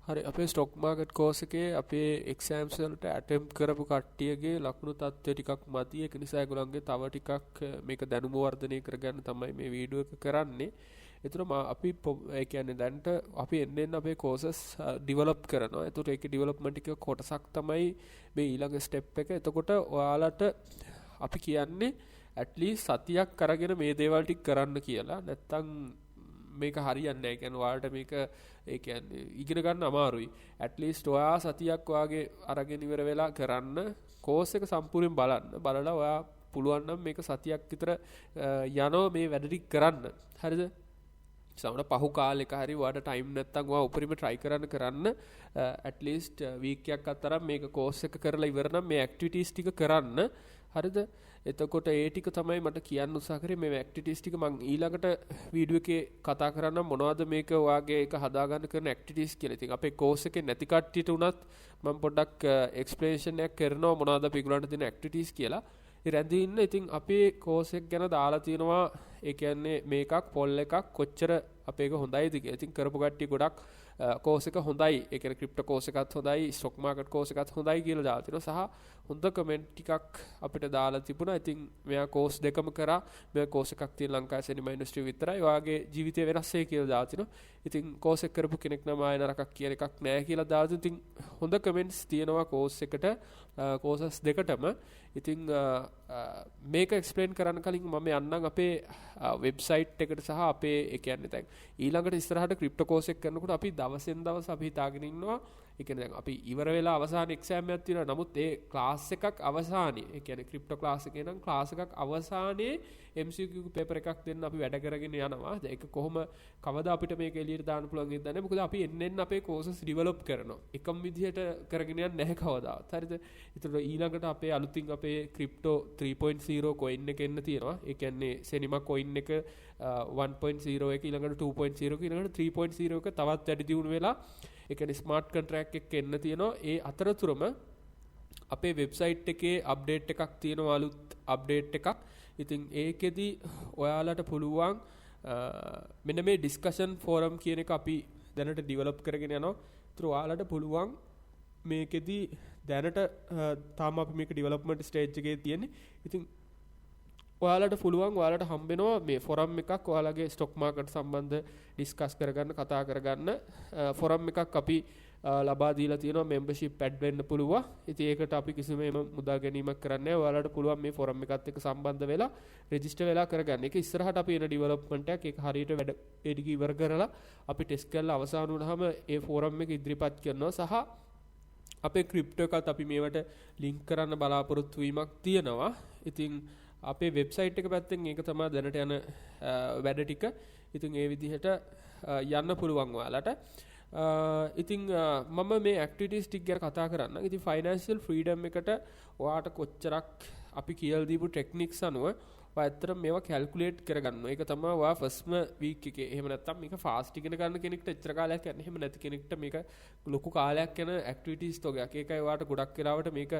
හරි අපේ stock market course එකේ අපේ එක්සෑම්ස් වලට ඇටෙම්ප්ට් කරපු කට්ටියගේ ලකුණු තත්ත්වය ටිකක් මදි. ඒක නිසා ඒගොල්ලන්ගේ තව ටිකක් මේක දැනුම වර්ධනය කරගන්න තමයි මේ වීඩියෝ එක කරන්නේ. ඒතර අපි ඒ කියන්නේ දැන්ට අපි එන්න අපේ කෝසස් ඩිවෙලොප් කරනවා. ඒතර ඒකේ ඩිවෙලොප්මන්ට් එක කොටසක් තමයි මේ ඊළඟ ස්ටෙප් එක. එතකොට ඔයාලට අපි කියන්නේ ඇට්ලීස්ට් සතියක් අරගෙන මේ දේවල් ටික කරන්න කියලා. නැත්තම් මේක හරියන්නේ නැහැ. කියන්නේ ඔයාලට මේක ඒ කියන්නේ ඉගෙන ගන්න අමාරුයි. ඇට්ලීස්ට් ඔයා සතියක් වාගේ අරගෙන ඉවර වෙලා කරන්න කෝස් එක සම්පූර්ණයෙන් බලන්න. බලලා ඔයා පුළුවන් නම් මේක සතියක් විතර යනවා මේ වැඩ ටික කරන්න. හරිද? සමහර පහු කාලෙක හරි ඔයාලට ටයිම් නැත්තම් ඔයා උපරිම try කරන්න ඇට්ලීස්ට් වීක් එකක් අතරම මේක කෝස් එක කරලා ඉවර නම් මේ ඇක්ටිවිටීස් ටික කරන්න. හරිද? එතකොට ඒ ටික තමයි මට කියන්න උත්සාහ කරේ. මේ ඇක්ටිවිටීස් ටික මම ඊළඟට වීඩියෝ එකේ කතා කරන්නම් මොනවද මේක ඔයාගේ එක හදාගන්න කරන ඇක්ටිවිටීස් කියලා. ඉතින් අපේ කෝස් එකේ නැති කට්ටියට උනත් මම පොඩ්ඩක් එක්ස්ප්ලනේෂන් එකක් කරනවා මොනවද අපි ඒගොල්ලන්ට දෙන ඇක්ටිවිටීස් කියලා. ඒ රැඳී ඉන්න ඉතින් අපේ කෝස් එක ගැන දාලා තියෙනවා. ඒ කියන්නේ මේකක් පොල් එකක් කොච්චර අපේක හොඳයිද කියලා. ඉතින් කරපු කට්ටිය ගොඩක් කෝස් එක හොඳයි. ඒ කියන්නේ ක්‍රිප්ටෝ කෝස් එකත් හොඳයි, ස්ටොක් මාකට් කෝස් එකත් හොඳයි කියලා දාලා තිනවා. සහ හොඳ කමෙන්ට් ටිකක් අපිට දාලා තිබුණා. ඉතින් මෙයා කෝස් දෙකම කරා. මෙයා කෝස් එකක් තියෙන ලංකාවේ සිනිමා ඉන්ඩස්ට්‍රි විතරයි. ඔයාගේ ජීවිතේ වෙනස් වෙයි කියලා දාලා තිනවා. ඉතින් කෝස් එක කරපු කෙනෙක් නම් ආයෙ නරකක් කියන එකක් නැහැ කියලා දාලා තිනවා. ඉතින් හොඳ කමෙන්ට්ස් තියෙනවා කෝස් එකට, කෝසස් දෙකටම. ඉතින් මේක එක්ස්ප්ලেইন කරන්න කලින් මම යන්නම් අපේ වෙබ්සයිට් එකට සහ අපේ ඒ කියන්නේ දැන් ඊළඟට ඉස්සරහට ක්‍රිප්ටෝ කෝස් එක කරනකොට අපි දවසෙන් දවස අපි හිතාගෙන ඉන්නවා. ඒ කියන්නේ දැන් අපි ඉවර වෙලා අවසාන එක්සෑම් එකක් තියෙනවා. නමුත් ඒ ක්ලාස් එකක් අවසානයේ ඒ කියන්නේ ක්‍රිප්ටෝ ක්ලාස් එකේ නම් ක්ලාස් එකක් අවසානයේ MCQ පේපර් එකක් දෙන්න අපි වැඩ කරගෙන යනවා. ඒක කොහොම කවදා අපිට මේක එළියට දාන්න පුළුවන් කියද නැහැ. මොකද අපි එන්න අපේ කෝසස් ඩිවෙලොප් කරනවා. එකම විදිහට කරගෙන යන්නේ නැහැ කවදාවත්. හරිද? ඒතර ඊළඟට අපේ අලුතින් අපේ ක්‍රිප්ටෝ 3.0 කොයින් එක එන්න තියෙනවා. ඒ කියන්නේ සෙනිමා කොයින් එක 1.0 එක ඊළඟට 2.0 එක ඊළඟට 3.0 එක තවත් වැඩි දියුණු වෙලා ඒ කියන්නේ ස්මාර්ට් කොන්ට්‍රැක්ට් එක එන්න තියෙනවා. ඒ අතරතුරම අපේ වෙබ්සයිට් එකේ අප්ඩේට් එකක් තියෙනවා, අලුත් අප්ඩේට් එකක්. ඉතින් ඒකෙදි ඔයාලට පුළුවන් මෙන්න මේ ඩිස්කෂන් ෆෝරම් කියන එක අපි දැනට ඩිවෙලොප් කරගෙන යනවා. ඒතර ඔයාලට පුළුවන් මේකෙදි දැනට තාම අපි මේක ඩිවෙලොප්මන්ට් ස්ටේජ් එකේ තියෙන්නේ. ඉතින් ඔයාලට පුළුවන් ඔයාලට හම්බෙනවා මේ ෆෝරම් එකක් ඔයාලගේ ස්ටොක් මාකට් සම්බන්ධ ඩිස්කස් කරගන්න, කතා කරගන්න ෆෝරම් එකක් අපි ලබා දීලා තියෙනවා. මෙම්බර්ෂිප් ඇඩ් වෙන්න පුළුවන්. ඉතින් ඒකට අපි කිසිම මුදල් ගැනීමක් කරන්නේ නැහැ. ඔයාලට පුළුවන් මේ ෆෝරම් එකත් එක්ක සම්බන්ධ වෙලා රෙජිස්ටර් වෙලා කරගන්න. ඒක ඉස්සරහට අපි එන ඩිවෙලොප්මන්ට් එකක්. ඒක හරියට වැඩ ටික ඉවර කරලා අපි ටෙස්ට් කරලා අවසන් වුණාම ඒ ෆෝරම් එක ඉදිරිපත් කරනවා. සහ අපේ ක්‍රිප්ටෝ එකත් අපි මේවට ලින්ක් කරන්න බලාපොරොත්තු වීමක් තියෙනවා. ඉතින් අපේ වෙබ්සයිට් එක පැත්තෙන් ඒක තමයි දැනට යන වැඩ ටික. ඉතින් ඒ විදිහට යන්න පුළුවන් ඔයාලට. ඉතින් මම මේ ඇක්ටිවිටීස් ටික ගැන කතා කරන්න. ඉතින් ෆයිනෑන්ෂියල් ෆ්‍රීඩම් එකට ඔයාට කොච්චරක් අපි කියලා දීපු ටෙක්නික්ස් අනුව ඔයා ඇත්තටම මේවා කැල්කියුලේට් කරගන්නවා. ඒක තමයි ඔයා ෆස්ට්ම වීක් එකේ. එහෙම නැත්නම් මේක ෆාස්ට් ඉගෙන ගන්න කෙනෙක්ට එච්චර කාලයක් යන්නේ. එහෙම නැති කෙනෙක්ට මේක ලොකු කාලයක් යන ඇක්ටිවිටීස් තෝගයක්. ඒකයි ඔයාට ගොඩක් වෙලාවට මේක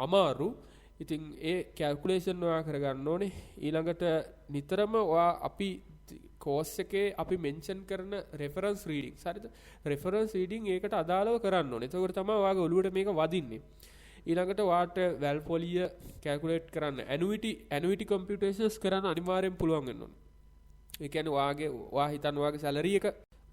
අමාරු. ඉතින් ඒ කැල්කියුලේෂන් ඔයා කරගන්න ඕනේ. ඊළඟට නිතරම ඔයා අපි කෝස් එකේ අපි මෙන්ෂන් කරන රෙෆරන්ස් රීඩින්ග්ස් හරිද? රෙෆරන්ස් රීඩින්ග් ඒකට අදාළව කරන්න ඕනේ. එතකොට තමයි ඔයාගේ ඔළුවට මේක වදින්නේ. ඊළඟට ඔයාට වැල් පොලිය කැල්කියුලේට් කරන්න, ඇනුයිටි කම්පියුටේෂන්ස් කරන්න අනිවාර්යෙන් පුළුවන් වෙන්න ඕනේ. ඒ කියන්නේ ඔයා හිතන්න ඔයාගේ සැලරි එක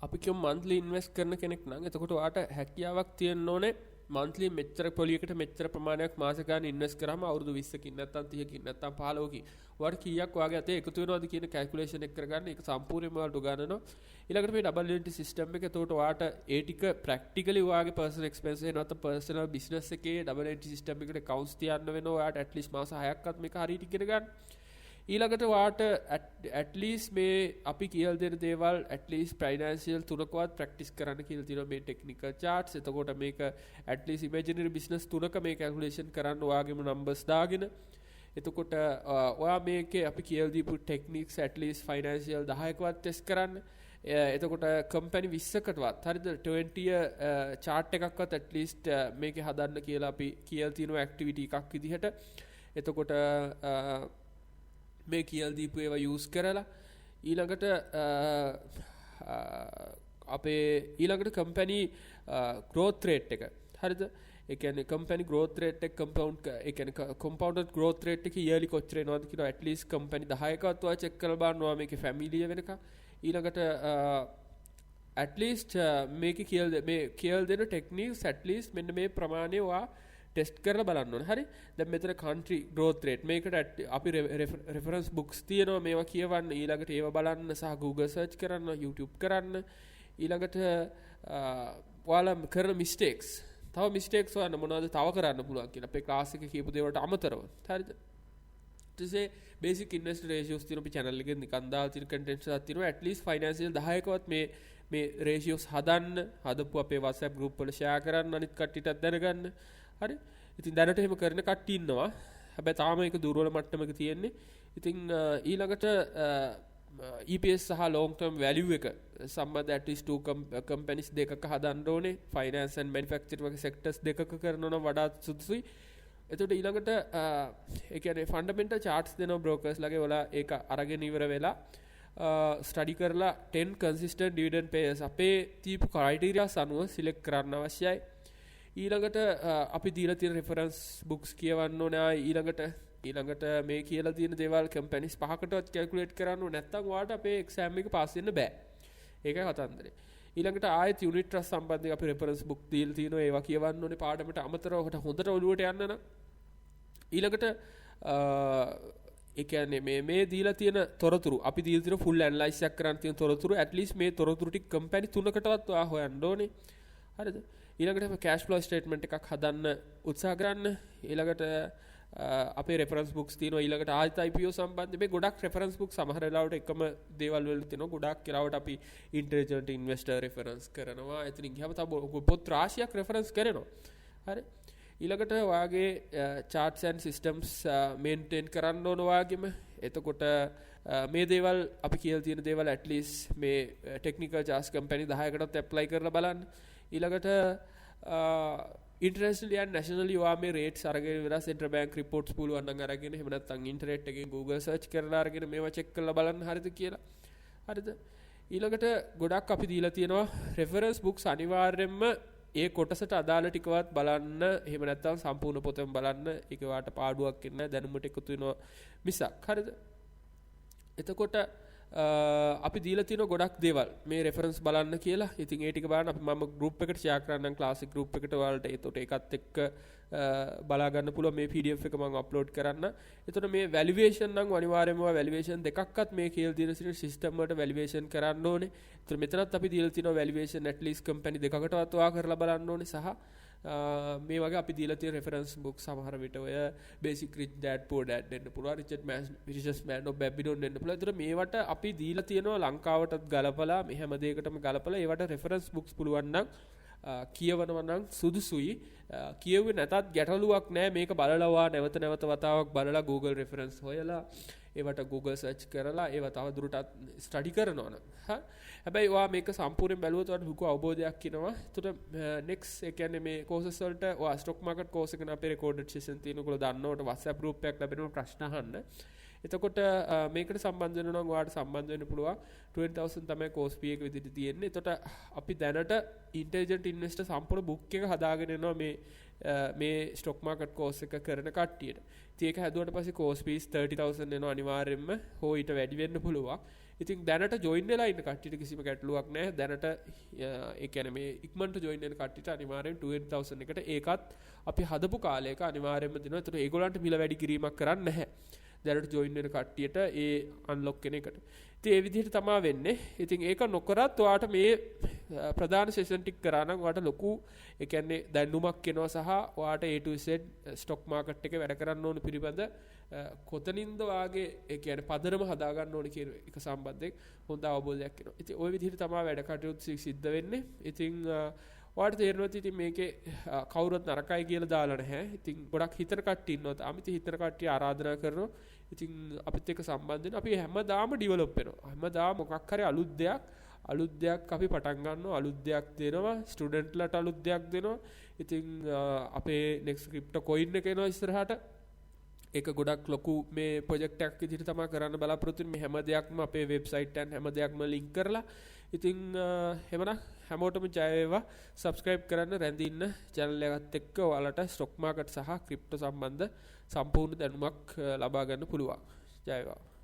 අපි කියමු මන්ත්ලි ඉන්වෙස්ට් කරන කෙනෙක් නම් එතකොට ඔයාට හැකියාවක් තියෙන්න ඕනේ මන්ත්ලි මෙච්චර පොලියකට මෙච්චර ප්‍රමාණයක් මාස ගන්න ඉන්වෙස්ට් කරාම අවුරුදු 20කින් නැත්නම් 30කින් නැත්නම් 15කින් ඔයාට කීයක් ඔයාගේ අතේ එකතු වෙනවද කියන කැල්කියුලේෂන් එක කරගන්න. ඒක සම්පූර්ණයෙන්ම ඔයාලට උගන්වනවා. ඊළඟට මේ ඩබල් එන්ට්‍රි සිස්ටම් එක එතකොට ඔයාට ඒ ටික ප්‍රැක්ටිකලි ඔයාගේ පර්සනල් එක්ස්පෙන්ස් එක නැත්නම් පර්සනල් බිස්නස් එකේ ඩබල් එන්ට්‍රි සිස්ටම් එකට accounts තියන්න වෙනවා. ඔයාට ඇට්ලිස්ට් මාස 6ක්වත් මේක හරියට ඉගෙන ගන්න. ඊළඟට ඔයාට ඇට්ලිස්ට් මේ අපි කියලා දෙන දේවල් ඇට්ලිස්ට් ෆයිනෑන්ෂියල් තුනකවත් ප්‍රැක්ටිස් කරන්න කියලා තියෙනවා. මේ ටෙක්නිකල් charts. එතකොට මේක ඇට්ලිස්ට් ඉමේජිනරි බිස්නස් තුනක මේ කැල්කියුලේෂන් කරන්න ඔයාගේම නම්බර්ස් දාගෙන එතකොට ඔයා මේකේ අපි කියලා දීපු ටෙක්නික්ස් ඇට්ලිස්ට් ෆයිනෑන්ෂියල් 10කවත් ටෙස්ට් කරන්න. එතකොට කම්පැනි 20කටවත් හරිද 20 chart එකක්වත් ඇට්ලිස්ට් මේකේ හදන්න කියලා අපි කියලා තියෙනවා ඇක්ටිවිටි එකක් විදිහට. එතකොට මේ කියලා දීපු ඒවා යූස් කරලා ඊළඟට අපේ ඊළඟට කම්පැනි growth rate එක. හරිද? ඒ කියන්නේ කම්පැනි growth rate එක compounded growth rate එක yearly කොච්චර එනවද කියලා at least කම්පැනි 10කවත් ඔයා check කරලා බලනවා මේකේ family වෙනකන්. ඊළඟට at least මේකේ කියලා දෙන techniques at least මෙන්න මේ ප්‍රමාණය ඔයා ටෙස්ට් කරලා බලන්න ඕනේ. හරි? දැන් මෙතන country growth rate මේකට අපි reference books තියෙනවා මේවා කියවන්න. ඊළඟට ඒවා බලන්න සහ Google search කරන්න, YouTube කරන්න. ඊළඟට ඔයාලා කරන mistakes. තව mistakes හොයන්න මොනවද තව කරන්න පුළුවන් කියලා. අපේ class එකේ කියපු දේවල්ට අමතරව. හරිද? ඊටසේ basic investor ratios තියෙන අපි channel එකේ නිකන් දාලා තියෙන contents එකක් තියෙනවා. at least financial 10කවත් මේ ratios හදපු අපේ WhatsApp group වල share කරන්න අනිත් කට්ටියටත් දැනගන්න. හරි? ඉතින් දැනට එහෙම කරන කට්ටිය ඉන්නවා. හැබැයි තාම ඒක දුර්වල මට්ටමක තියෙන්නේ. ඉතින් ඊළඟට EPS සහ long term value එක සම්බන්ධ at least two companies දෙකක හදන්න ඕනේ. finance and manufacturing වගේ sectors දෙකක කරනවා නම් වඩාත් සුදුසුයි. එතකොට ඊළඟට ඒ කියන්නේ fundamental charts දෙනවා brokers ලගේ ඔයාලා ඒක අරගෙන ඉවර වෙලා ස්ටඩි කරලා 10 consistent dividend payers අපේ තීපු criteria අනුව select කරන්න අවශ්‍යයි. ඊළඟට අපි දීලා තියෙන reference books කියවන්න ඕනේ. ඊළඟට මේ කියලා තියෙන දේවල් companies පහකටවත් calculate කරන්න ඕනේ. නැත්නම් ඔයාලට අපේ exam එක pass වෙන්න බෑ. ඒකයි කතන්දරේ. ඊළඟට ආයෙත් unit trust සම්බන්ධයෙන් අපි reference book දීලා තියෙනවා. ඒවා කියවන්න ඕනේ පාඩමට අමතරව හොඳට ඔළුවට යන්න නම්. ඊළඟට ඒ කියන්නේ මේ දීලා තියෙන තොරතුරු අපි දීලා තියෙන full analysis එකක් කරන්න තියෙන තොරතුරු at least මේ තොරතුරු ටික company තුනකටවත් ඔයා හොයන්න ඕනේ. හරිද? ඊළඟට cash flow statement එකක් හදන්න උත්සාහ කරන්න. ඊළඟට අපේ reference books තියෙනවා. ඊළඟට ආයත IPO සම්බන්ධයෙන් මේ ගොඩක් reference books සමහර වෙලාවට එකම දේවල් වල තියෙනවා. ගොඩක් වෙලාවට අපි intelligent investor reference කරනවා. එතනින් ගියාම තව පොත් රාශියක් reference කරනවා. හරි? ඊළඟට ඔයාගේ charts and systems maintain කරන්න ඕන ඔයාගෙම. එතකොට මේ දේවල් අපි කියලා තියෙන දේවල් at least මේ technical charts company 10කටත් apply කරලා බලන්න. ඊළඟට internationally and nationally ඔයා මේ rates අරගෙන ඉවර central bank reports පුළුවන් නම් අරගෙන එහෙම නැත්නම් internet එකෙන් Google search කරලා අරගෙන මේවා check කරලා බලන්න හරිද කියලා. හරිද? ඊළඟට ගොඩක් අපි දීලා තියෙනවා reference books අනිවාර්යයෙන්ම ඒ කොටසට අදාළ ටිකවත් බලන්න. එහෙම නැත්නම් සම්පූර්ණ පොතම බලන්න. ඒක වාට පාඩුවක් වෙන්නේ දැනුමට එකතු වෙනවා මිසක්. හරිද? එතකොට අපි දීලා තියෙන ගොඩක් දේවල් මේ රෙෆරන්ස් බලන්න කියලා. ඉතින් ඒ ටික බලන්න අපි මම group එකට share කරන්නම් classic group එකට ඔයාලට. ඒතකොට ඒකත් එක්ක බලා ගන්න පුළුවන් මේ PDF එක මම upload කරන්න. එතකොට මේ valuation නම් අනිවාර්යයෙන්ම valuation දෙකක්වත් මේ කියලා තියෙන system වලට valuation කරන්න ඕනේ. එතකොට මෙතනත් අපි දීලා තියෙනවා valuation at least company දෙකකටවත් ඔයා කරලා බලන්න ඕනේ. සහ මේ වගේ අපි දීලා තියෙන reference book සමහර විට ඔය basic rich dad poor dad දෙන්න පුළුවන්. richest man of Babylon දෙන්න පුළුවන්. ඒතර මේවට අපි දීලා තියෙනවා ලංකාවටත් ගලපලා මේ හැම දෙයකටම ගලපලා ඒවට reference books පුළුවන් නම් කියවනවා නම් සුදුසුයි. කියුවේ නැතත් ගැටලුවක් නැහැ. මේක බලලා නැවත වතාවක් බලලා Google reference හොයලා ඒවට Google search කරලා ඒව තව දුරටත් ස්ටඩි කරනවා නම්. හැබැයි ඔයා මේක සම්පූර්ණයෙන් බැලුවොත් ඔයාලට ලොකු අවබෝධයක් එනවා. එතකොට next ඒ කියන්නේ මේ courses වලට ඔයා stock market course එකන අපේ recorded session තියෙනකොට දන්නවට WhatsApp group එකක් ලැබෙනවා ප්‍රශ්න අහන්න. එතකොට මේකට සම්බන්ධ වෙනවා නම් ඔයාලට සම්බන්ධ වෙන්න පුළුවන්. 20000 තමයි course fee එක විදිහට තියෙන්නේ. එතකොට අපි දැනට intelligent investor සම්පූර්ණ book එක හදාගෙන යනවා මේ stock market course එක කරන කට්ටියට. ඉතින් ඒක හැදුවට පස්සේ course fees 30000 එනවා අනිවාර්යයෙන්ම. හෝ ඊට වැඩි වෙන්න පුළුවන්. ඉතින් දැනට join වෙලා ඉන්න කට්ටියට කිසිම ගැටලුවක් නැහැ. දැනට ඒ කියන්නේ මේ ඉක්මනට join වෙන කට්ටියට අනිවාර්යෙන් 20000 එකට ඒකත් අපි හදපු කාලයක අනිවාර්යෙන්ම දෙනවා. ඒතර ඒගොල්ලන්ට මිල වැඩි කිරීමක් කරන්නේ නැහැ. දැනට join වෙන කට්ටියට ඒ unlock වෙන එකට. ඉතින් ඒ විදිහට තමයි වෙන්නේ. ඉතින් ඒක නොකරත් ඔයාට මේ ප්‍රධාන session ටික කරා නම් ඔයාට ලොකු ඒ කියන්නේ දැනුමක් එනවා සහ ඔයාට A to Z stock market එකේ වැඩ කරන්න ඕන පිළිබඳ කොතනින්ද වාගේ ඒ කියන්නේ පදනම හදා ගන්න ඕන කියන එක සම්බන්ධයෙන් හොඳ අවබෝධයක් එනවා. ඉතින් ওই විදිහට තමයි වැඩ කටයුතු සිද්ධ වෙන්නේ. ඉතින් ඔයාලට තේරෙනවා ඉතින් මේකේ කවුරුත් නරකයි කියලා දාලා නැහැ. ඉතින් ගොඩක් හිතන කට්ටිය ඉන්නවා. තාම හිතන කට්ටිය ආරාධනා කරනවා. ඉතින් අපිත් එක්ක සම්බන්ධ වෙන අපි හැමදාම ඩිවෙලොප් වෙනවා. හැමදාම මොකක් හරි අලුත් දෙයක් අපි පටන් ගන්නවා. අලුත් දෙයක් දෙනවා. ස්ටුඩන්ට්ලට අලුත් දෙයක් දෙනවා. ඉතින් අපේ next crypto coin එක එනවා ඉස්සරහට. ඒක ගොඩක් ලොකු මේ ප්‍රොජෙක්ට් එකක් විදිහට තමයි කරන්න බලාපොරොත්තු වෙන්නේ. මේ හැම දෙයක්ම අපේ වෙබ්සයිට් එකෙන් හැම දෙයක්ම ලින්ක් කරලා ඉතින් එහෙමනම් හැමෝටම ජය වේවා. subscribe කරන්න රැඳී ඉන්න channel එකත් එක්ක ඔයාලට stock market සහ crypto සම්බන්ධ සම්පූර්ණ දැනුමක් ලබා ගන්න පුළුවන්. ජය වේවා.